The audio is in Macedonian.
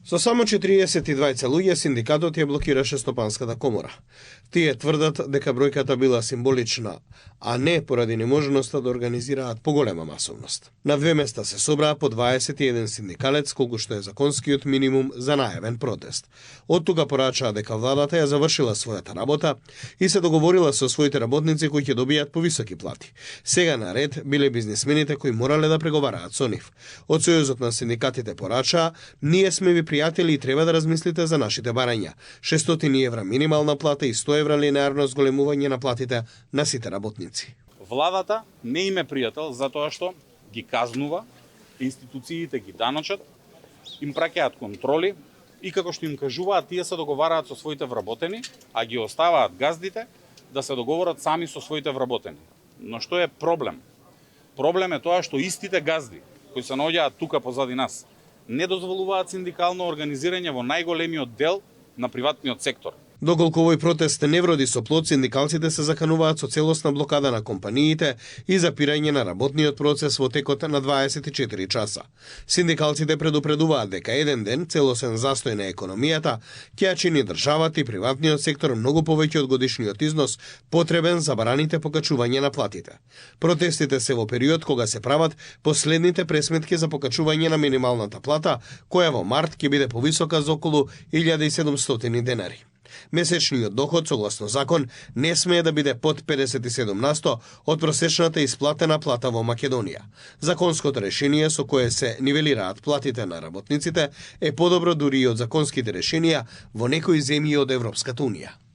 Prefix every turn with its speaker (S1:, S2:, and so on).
S1: Со само 42 луѓе синдикатот ја блокираше Стопанската комора. Тие тврдат дека бројката била символична, а не поради неможноста да организираат поголема масовност. На две места се собраа по 21 синдикалец, колку што е законскиот минимум за најавен протест. Од тука порачаа дека владата ја завршила својата работа и се договорила со своите работници кои ќе добијат повисоки плати. Сега на ред биле бизнисмените кои морале да преговараат со нив. Од Сојузот на синдикатите порачаа: ние сме ви пријатели и треба да размислите за нашите барања. 600 евра минимална плата и 100 евра линеарно зголемување на платите на сите работници.
S2: Владата не им е пријател затоа што ги казнува, институциите ги даночат, им праќаат контроли и како што им кажуваат, тие се договараат со своите вработени, а ги оставаат газдите да се договорат сами со своите вработени. Но што е проблем? Проблем е тоа што истите газди кои се наоѓаат тука позади нас не дозволуваат синдикално организирање во најголемиот дел на приватниот сектор.
S1: Доколку овој протест не вроди со плод, синдикалците се закануваат со целосна блокада на компаниите и запирање на работниот процес во текот на 24 часа. Синдикалците предупредуваат дека еден ден целосен застој на економијата ќе ја чини државата и приватниот сектор многу повеќе од годишниот износ потребен за бараните покачување на платите. Протестите се во период кога се прават последните пресметки за покачување на минималната плата, која во март ќе биде повисока за околу 1700 денари. Месечниот доход, согласно закон, не смее да биде под 57% од просечната исплатена плата во Македонија. Законското решение со кое се нивелираат платите на работниците е подобро дури и од законските решенија во некои земји од Европската унија.